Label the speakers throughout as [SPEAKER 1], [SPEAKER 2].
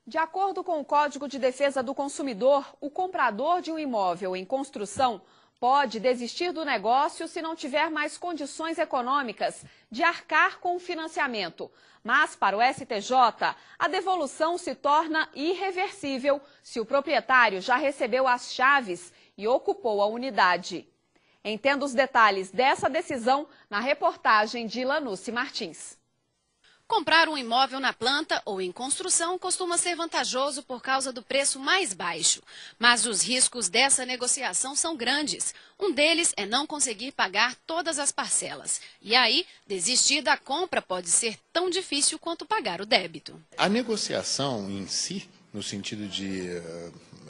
[SPEAKER 1] De acordo com o Código de Defesa do Consumidor, o comprador de um imóvel em construção pode desistir do negócio se não tiver mais condições econômicas de arcar com o financiamento. Mas, para o STJ, a devolução se torna irreversível se o proprietário já recebeu as chaves e ocupou a unidade. Entenda os detalhes dessa decisão na reportagem de Lanucci Martins.
[SPEAKER 2] Comprar um imóvel na planta ou em construção costuma ser vantajoso por causa do preço mais baixo. Mas os riscos dessa negociação são grandes. Um deles é não conseguir pagar todas as parcelas. E aí, desistir da compra pode ser tão difícil quanto pagar o débito.
[SPEAKER 3] A negociação em si, no sentido de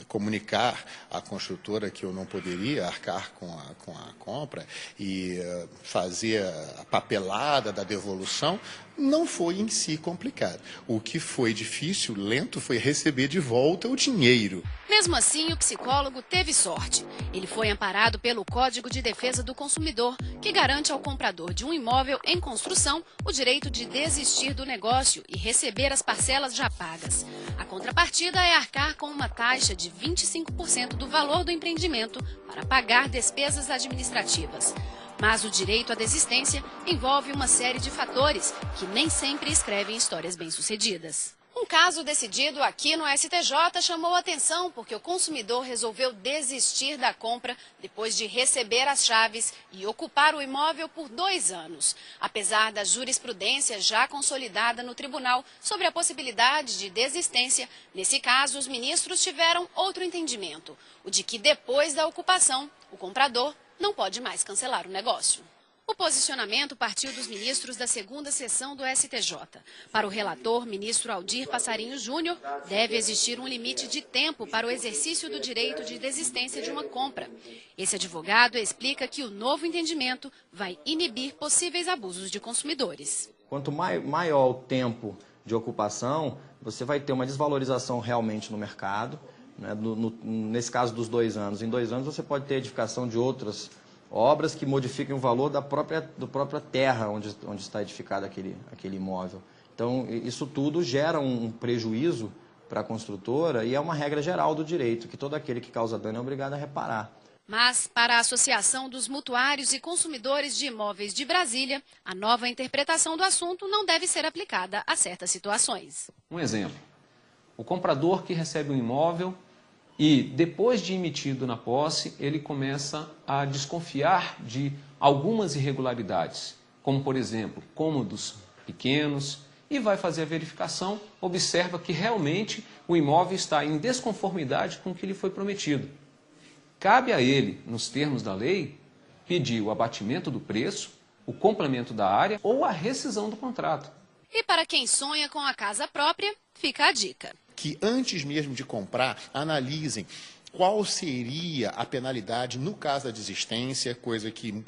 [SPEAKER 3] comunicar à construtora que eu não poderia arcar com a compra e fazer a papelada da devolução, não foi em si complicado. O que foi difícil, lento, foi receber de volta o dinheiro.
[SPEAKER 2] Mesmo assim, o psicólogo teve sorte. Ele foi amparado pelo Código de Defesa do Consumidor, que garante ao comprador de um imóvel em construção o direito de desistir do negócio e receber as parcelas já pagas. A contrapartida é arcar com uma taxa de 25% do valor do empreendimento para pagar despesas administrativas. Mas o direito à desistência envolve uma série de fatores que nem sempre escrevem histórias bem-sucedidas. Um caso decidido aqui no STJ chamou a atenção porque o consumidor resolveu desistir da compra depois de receber as chaves e ocupar o imóvel por 2 anos. Apesar da jurisprudência já consolidada no tribunal sobre a possibilidade de desistência, nesse caso os ministros tiveram outro entendimento, o de que depois da ocupação, o comprador não pode mais cancelar o negócio. O posicionamento partiu dos ministros da segunda sessão do STJ. Para o relator, ministro Aldir Passarinho Júnior, deve existir um limite de tempo para o exercício do direito de desistência de uma compra. Esse advogado explica que o novo entendimento vai inibir possíveis abusos de consumidores.
[SPEAKER 4] Quanto maior o tempo de ocupação, você vai ter uma desvalorização realmente no mercado. Nesse caso dos 2 anos. Em 2 anos você pode ter edificação de outras obras que modifiquem o valor da própria terra onde está edificado aquele imóvel. Então, isso tudo gera um prejuízo para a construtora e é uma regra geral do direito, que todo aquele que causa dano é obrigado a reparar.
[SPEAKER 2] Mas, para a Associação dos Mutuários e Consumidores de Imóveis de Brasília, a nova interpretação do assunto não deve ser aplicada a certas situações.
[SPEAKER 5] Um exemplo, o comprador que recebe um imóvel e, depois de emitido na posse, ele começa a desconfiar de algumas irregularidades, como, por exemplo, cômodos pequenos, e vai fazer a verificação, observa que realmente o imóvel está em desconformidade com o que lhe foi prometido. Cabe a ele, nos termos da lei, pedir o abatimento do preço, o complemento da área ou a rescisão do contrato.
[SPEAKER 2] E para quem sonha com a casa própria, fica a dica.
[SPEAKER 3] Que antes mesmo de comprar, analisem qual seria a penalidade no caso da desistência, coisa que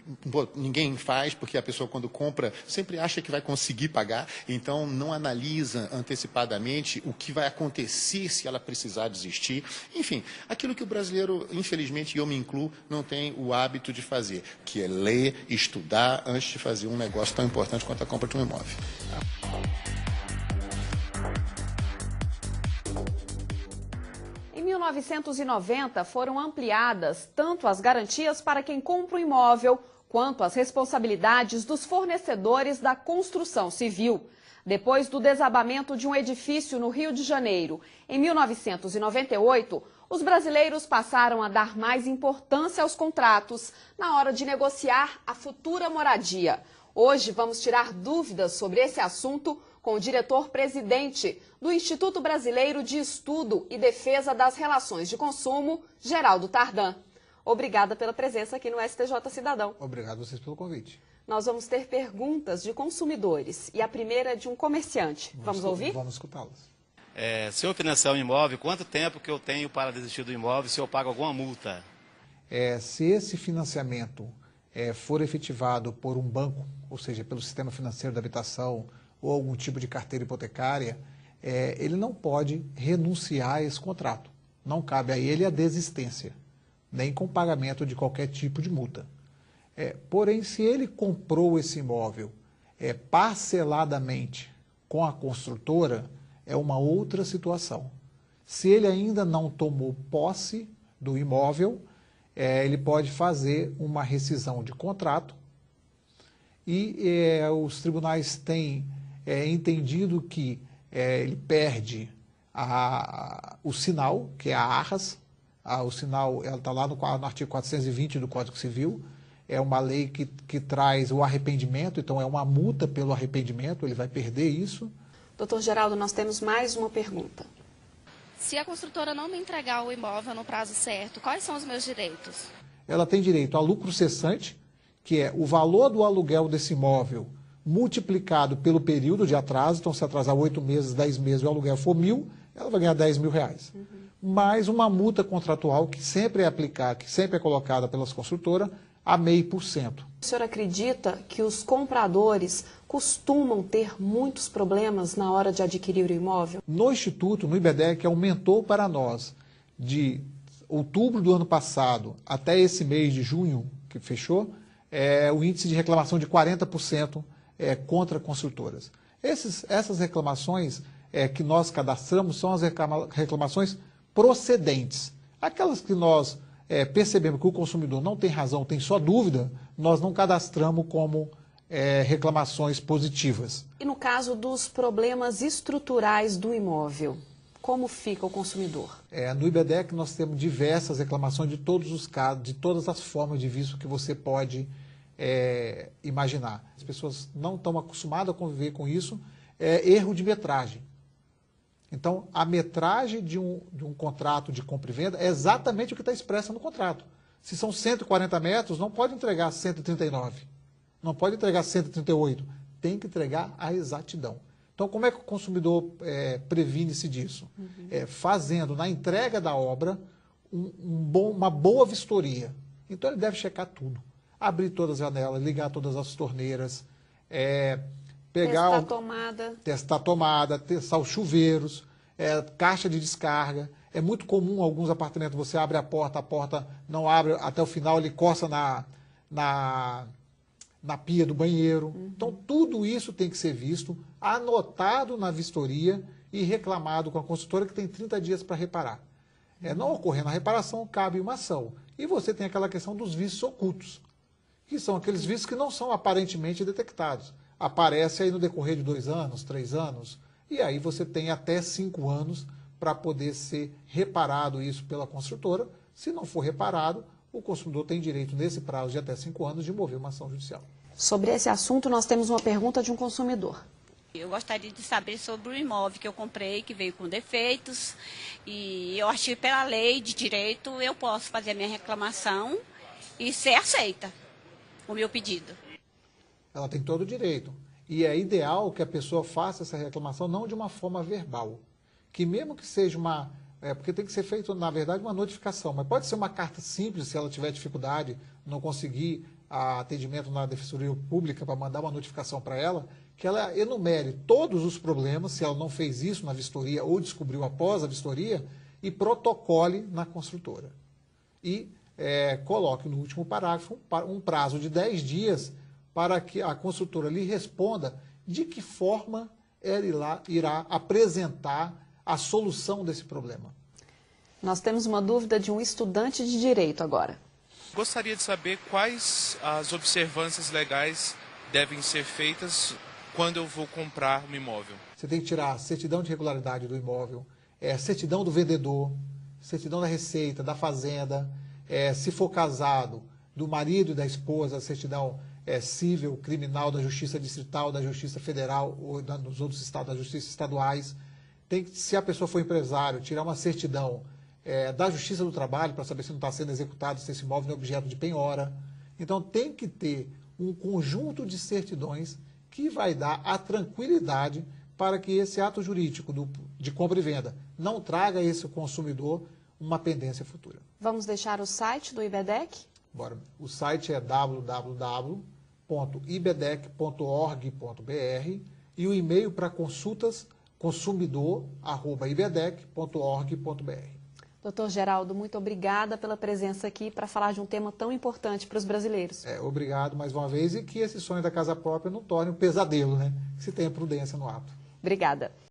[SPEAKER 3] ninguém faz, porque a pessoa quando compra sempre acha que vai conseguir pagar, então não analisa antecipadamente o que vai acontecer se ela precisar desistir. Enfim, aquilo que o brasileiro, infelizmente, e eu me incluo, não tem o hábito de fazer, que é ler, estudar, antes de fazer um negócio tão importante quanto a compra de um imóvel.
[SPEAKER 1] Em 1990, foram ampliadas tanto as garantias para quem compra um imóvel, quanto as responsabilidades dos fornecedores da construção civil. Depois do desabamento de um edifício no Rio de Janeiro, em 1998, os brasileiros passaram a dar mais importância aos contratos na hora de negociar a futura moradia. Hoje vamos tirar dúvidas sobre esse assunto com o diretor-presidente do Instituto Brasileiro de Estudo e Defesa das Relações de Consumo, Geraldo Tardan. Obrigada pela presença aqui no STJ Cidadão.
[SPEAKER 6] Obrigado a vocês pelo convite.
[SPEAKER 1] Nós vamos ter perguntas de consumidores e a primeira é de um comerciante. Vamos ouvir?
[SPEAKER 6] Vamos escutá-las.
[SPEAKER 7] Se eu financiar um imóvel, quanto tempo que eu tenho para desistir do imóvel se eu pago alguma multa?
[SPEAKER 6] Se esse financiamento for efetivado por um banco, ou seja, pelo sistema financeiro da habitação ou algum tipo de carteira hipotecária, ele não pode renunciar a esse contrato. Não cabe a ele a desistência, nem com pagamento de qualquer tipo de multa. Porém, se ele comprou esse imóvel parceladamente com a construtora, é uma outra situação. Se ele ainda não tomou posse do imóvel, ele pode fazer uma rescisão de contrato e os tribunais têm entendido que ele perde o sinal, que é a arras. O sinal está lá no artigo 420 do Código Civil. É uma lei que traz o arrependimento, então é uma multa pelo arrependimento, ele vai perder isso.
[SPEAKER 1] Doutor Geraldo, nós temos mais uma pergunta.
[SPEAKER 8] Se a construtora não me entregar o imóvel no prazo certo, quais são os meus direitos?
[SPEAKER 6] Ela tem direito a lucro cessante, que é o valor do aluguel desse imóvel multiplicado pelo período de atraso. Então, se atrasar 8 meses, 10 meses, o aluguel for 1.000, ela vai ganhar R$10.000. Mais uma multa contratual que sempre é aplicada, que sempre é colocada pelas construtoras, a 0,5%.
[SPEAKER 1] O senhor acredita que os compradores costumam ter muitos problemas na hora de adquirir o imóvel?
[SPEAKER 6] No Instituto, no IBEDEC, aumentou para nós, de outubro do ano passado até esse mês de junho, que fechou, o índice de reclamação de 40% contra construtoras. Essas reclamações que nós cadastramos são as reclamações procedentes. Aquelas que nós percebemos que o consumidor não tem razão, tem só dúvida, nós não cadastramos como reclamações positivas.
[SPEAKER 1] E no caso dos problemas estruturais do imóvel, como fica o consumidor?
[SPEAKER 6] No IBEDEC nós temos diversas reclamações de todos os casos, de todas as formas de vício que você pode imaginar. As pessoas não estão acostumadas a conviver com isso. Erro de metragem. Então, a metragem de um contrato de compra e venda é exatamente o que está expresso no contrato. Se são 140 metros, não pode entregar 139. Não pode entregar 138. Tem que entregar a exatidão. Então, como é que o consumidor previne-se disso? Fazendo, na entrega da obra, uma boa vistoria. Então, ele deve checar tudo. Abrir todas as janelas, ligar todas as torneiras, testar a tomada, testar os chuveiros, caixa de descarga. É muito comum em alguns apartamentos, você abre a porta não abre até o final, ele coça na pia do banheiro. Então, tudo isso tem que ser visto, anotado na vistoria e reclamado com a construtora, que tem 30 dias para reparar. Não ocorrendo a reparação, cabe uma ação. E você tem aquela questão dos vícios ocultos, que são aqueles vícios que não são aparentemente detectados. Aparece aí no decorrer de 2 anos, 3 anos, e aí você tem até 5 anos para poder ser reparado isso pela construtora. Se não for reparado, o consumidor tem direito, nesse prazo de até 5 anos, de mover uma ação judicial.
[SPEAKER 1] Sobre esse assunto, nós temos uma pergunta de um consumidor.
[SPEAKER 9] Eu gostaria de saber sobre o imóvel que eu comprei, que veio com defeitos, e eu acho que pela lei de direito eu posso fazer a minha reclamação e ser aceita o meu pedido.
[SPEAKER 6] Ela tem todo o direito. E é ideal que a pessoa faça essa reclamação não de uma forma verbal. Que mesmo que seja porque tem que ser feito, na verdade, uma notificação. Mas pode ser uma carta simples, se ela tiver dificuldade, não conseguir atendimento na Defensoria Pública para mandar uma notificação para ela, que ela enumere todos os problemas, se ela não fez isso na vistoria ou descobriu após a vistoria, e protocole na construtora. E coloque no último parágrafo um prazo de 10 dias para que a construtora lhe responda de que forma ela irá apresentar a solução desse problema.
[SPEAKER 1] Nós temos uma dúvida de um estudante de direito agora.
[SPEAKER 10] Gostaria de saber quais as observâncias legais devem ser feitas quando eu vou comprar um imóvel.
[SPEAKER 6] Você tem que tirar a certidão de regularidade do imóvel, certidão do vendedor, certidão da Receita, da Fazenda, se for casado, do marido e da esposa, a certidão civil, criminal, da Justiça Distrital, da Justiça Federal ou nos outros estados, das justiças estaduais. Se a pessoa for empresário, tirar uma certidão da Justiça do Trabalho para saber se não está sendo executado, se esse imóvel é objeto de penhora. Então, tem que ter um conjunto de certidões que vai dar a tranquilidade para que esse ato jurídico de compra e venda não traga a esse consumidor uma pendência futura.
[SPEAKER 1] Vamos deixar o site do IBEDEC?
[SPEAKER 6] Bora. O site é www.ibedec.org.br e o e-mail para consultas consumidor@ibedec.org.br.
[SPEAKER 1] Doutor Geraldo, muito obrigada pela presença aqui para falar de um tema tão importante para os brasileiros.
[SPEAKER 6] Obrigado mais uma vez, e que esse sonho da casa própria não torne um pesadelo, né? Que se tenha prudência no ato.
[SPEAKER 1] Obrigada.